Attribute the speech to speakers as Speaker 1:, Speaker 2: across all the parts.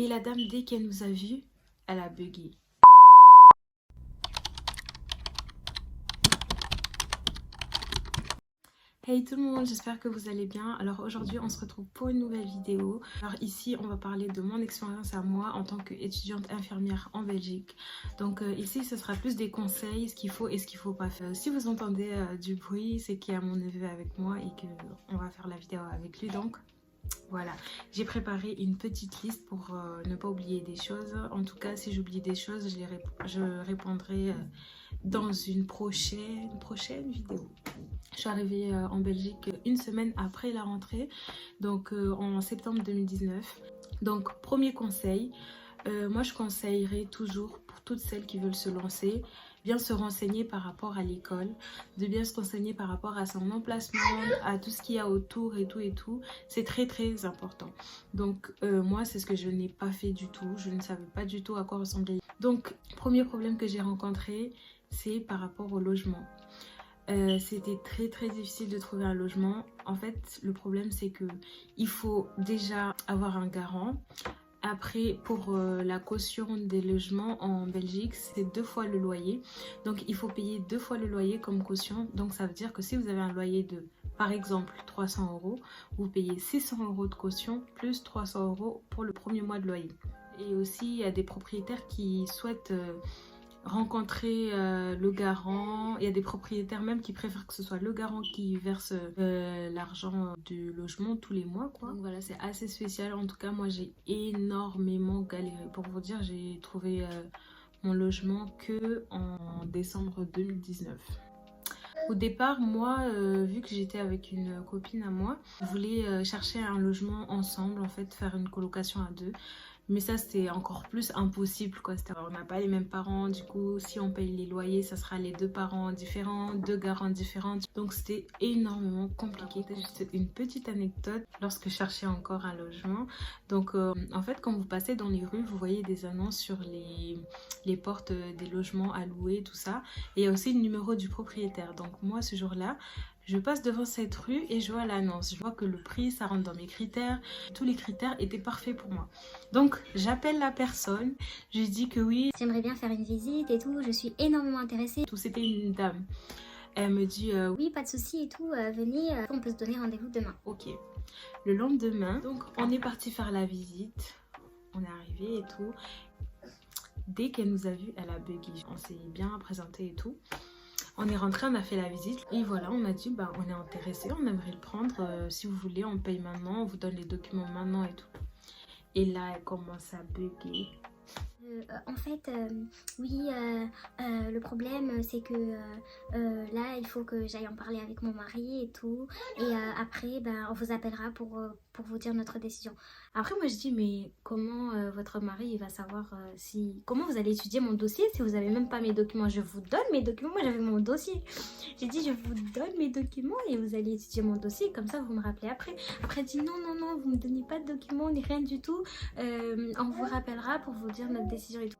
Speaker 1: Et la dame, dès qu'elle nous a vus, elle a bugué. Hey tout le monde, j'espère que vous allez bien. Alors aujourd'hui on se retrouve pour une nouvelle vidéo. Alors ici on va parler de mon expérience à moi en tant qu'étudiante infirmière en Belgique. Donc ici ce sera plus des conseils, ce qu'il faut et ce qu'il faut pas faire. Si vous entendez du bruit, c'est qu'il y a mon neveu avec moi et qu'on va faire la vidéo avec lui. Donc voilà, j'ai préparé une petite liste pour ne pas oublier des choses. En tout cas, si j'oublie des choses, je répondrai dans une prochaine vidéo. Je suis arrivée en Belgique une semaine après la rentrée, donc en septembre 2019. Donc, premier conseil, moi je conseillerais toujours pour toutes celles qui veulent se lancer, bien se renseigner par rapport à l'école, de bien se renseigner par rapport à son emplacement, à tout ce qu'il y a autour et tout. C'est très important. Donc moi c'est ce que je n'ai pas fait du tout, je ne savais pas du tout à quoi ressemblait. Donc premier problème que j'ai rencontré, c'est par rapport au logement. C'était très difficile de trouver un logement. En fait, le problème c'est que il faut déjà avoir un garant. Après, pour la caution des logements en Belgique, c'est 2 fois le loyer. Donc, il faut payer 2 fois le loyer comme caution. Donc, ça veut dire que si vous avez un loyer de, par exemple, 300 €, vous payez 600 € de caution plus 300 € pour le premier mois de loyer. Et aussi, il y a des propriétaires qui souhaitent rencontrer le garant. Il y a des propriétaires même qui préfèrent que ce soit le garant qui verse l'argent du logement tous les mois quoi. Donc voilà, c'est assez spécial. En tout cas moi j'ai énormément galéré. Pour vous dire, j'ai trouvé mon logement que en décembre 2019. Au départ, moi, vu que j'étais avec une copine à moi, on voulait chercher un logement ensemble, en fait, faire une colocation à deux. Mais ça, c'était encore plus impossible, quoi. On n'a pas les mêmes parents, du coup, si on paye les loyers, ça sera les 2 parents différents, 2 garants différents. Donc, c'était énormément compliqué. Juste une petite anecdote, lorsque je cherchais encore un logement. Donc, en fait, quand vous passez dans les rues, vous voyez des annonces sur les portes des logements à louer, tout ça. Et il y a aussi le numéro du propriétaire. Donc, moi, ce jour-là, je passe devant cette rue et je vois l'annonce. Je vois que le prix, ça rentre dans mes critères. Tous les critères étaient parfaits pour moi. Donc, j'appelle la personne. Je lui dis que oui.
Speaker 2: J'aimerais bien faire une visite et tout. Je suis énormément intéressée.
Speaker 1: C'était une dame. Elle me dit
Speaker 2: oui, pas de souci et tout. Venez, on peut se donner rendez-vous demain.
Speaker 1: Ok. Le lendemain, donc on est parti faire la visite. On est arrivé et tout. Dès qu'elle nous a vus, elle a bugué. On s'est bien présenté et tout. On est rentré, on a fait la visite et voilà, on a dit bah on est intéressé, on aimerait le prendre. Si vous voulez, on paye maintenant, on vous donne les documents maintenant et tout. Et là, elle commence à bugger.
Speaker 2: En fait, oui, le problème c'est que là il faut que j'aille en parler avec mon mari et tout. Et après, ben, on vous appellera pour vous dire notre décision.
Speaker 1: Après, moi je dis, mais comment votre mari il va savoir si. Comment vous allez étudier mon dossier si vous n'avez même pas mes documents? Je vous donne mes documents, moi j'avais mon dossier. J'ai dit, je vous donne mes documents et vous allez étudier mon dossier, comme ça vous me rappelez après. Après, elle dit, non, vous me donnez pas de documents ni rien du tout. On vous rappellera pour vous dire notre décision et tout.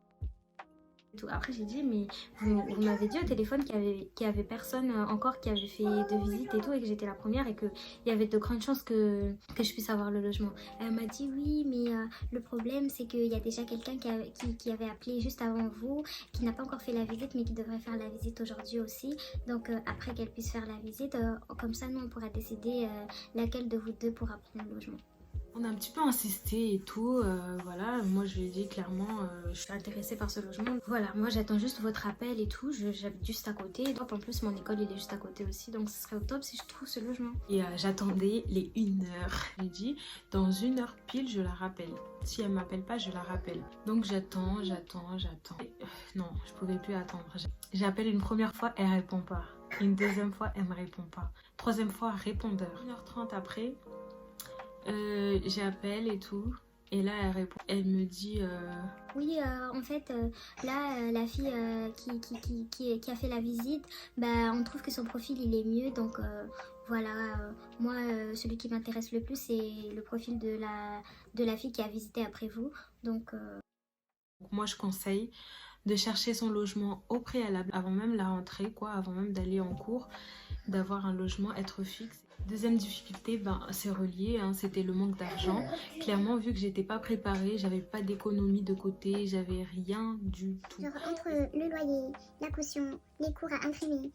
Speaker 1: Après j'ai dit mais vous m'avez dit au téléphone qu'il y avait personne encore qui avait fait de visite et tout et que j'étais la première et qu'il y avait de grandes chances que je puisse avoir le logement.
Speaker 2: Elle m'a dit oui mais le problème c'est qu'il y a déjà quelqu'un qui avait appelé juste avant vous, qui n'a pas encore fait la visite mais qui devrait faire la visite aujourd'hui aussi. Donc après qu'elle puisse faire la visite, comme ça nous on pourra décider laquelle de vous deux pourra prendre le logement.
Speaker 1: On a un petit peu insisté et tout, voilà, moi je lui ai dit clairement je suis intéressée par ce logement. Voilà, moi j'attends juste votre appel et tout, j'habite juste à côté. Donc, en plus mon école il est juste à côté aussi, donc ce serait au top si je trouve ce logement. Et j'attendais les 1 heure. J'ai dit dans 1 heure pile je la rappelle. Si elle m'appelle pas je la rappelle. Donc j'attends. Non, je pouvais plus attendre. J'appelle une première fois, elle répond pas. Une deuxième fois, elle me répond pas. Troisième fois, répondeur. 1h30 après. J'appelle et tout et là elle répond, elle me dit
Speaker 2: oui en fait là la fille qui a fait la visite, bah, on trouve que son profil il est mieux, donc voilà, moi celui qui m'intéresse le plus c'est le profil de la fille qui a visité après vous, donc
Speaker 1: moi je conseille de chercher son logement au préalable avant même la rentrée quoi, avant même d'aller en cours. d'avoir un logement, être fixe. Deuxième difficulté, c'est relié, hein, c'était le manque d'argent. Clairement, vu que j'étais pas préparée, j'avais pas d'économie de côté, j'avais rien du tout.
Speaker 3: Genre entre le loyer, la caution, les cours à imprimer,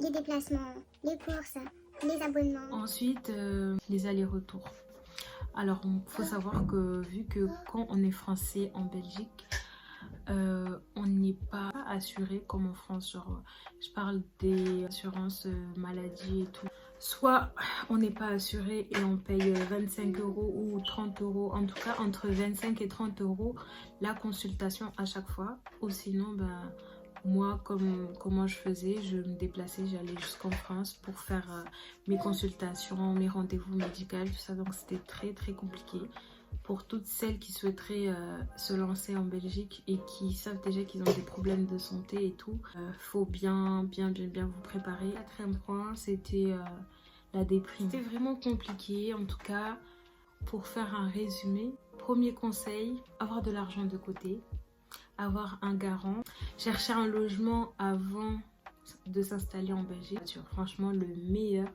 Speaker 3: les déplacements, les courses, les abonnements.
Speaker 1: Ensuite, les allers-retours. Alors, il faut savoir que vu que quand on est français en Belgique, on n'est pas assuré comme en France. Genre, je parle des assurances maladie et tout. Soit on n'est pas assuré et on paye 25 € ou 30 €, en tout cas entre 25 et 30 € la consultation à chaque fois. Ou sinon, moi, comment je faisais, je me déplaçais, j'allais jusqu'en France pour faire mes consultations, mes rendez-vous médicaux, tout ça. Donc c'était très très compliqué. Pour toutes celles qui souhaiteraient se lancer en Belgique et qui savent déjà qu'ils ont des problèmes de santé et tout, faut bien vous préparer. Quatrième point, c'était la déprime. C'était vraiment compliqué, en tout cas, pour faire un résumé. Premier conseil, avoir de l'argent de côté, avoir un garant, chercher un logement avant de s'installer en Belgique. Franchement, le meilleur,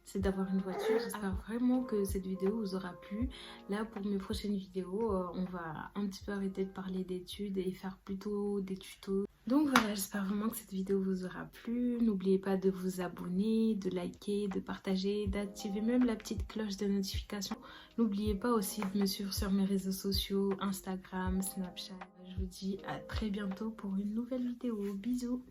Speaker 1: c'est d'avoir une voiture. J'espère vraiment que cette vidéo vous aura plu. Là, pour mes prochaines vidéos, on va un petit peu arrêter de parler d'études et faire plutôt des tutos. Donc voilà, j'espère vraiment que cette vidéo vous aura plu. N'oubliez pas de vous abonner, de liker, de partager, d'activer même la petite cloche de notification. N'oubliez pas aussi de me suivre sur mes réseaux sociaux, Instagram, Snapchat. Je vous dis à très bientôt pour une nouvelle vidéo. Bisous!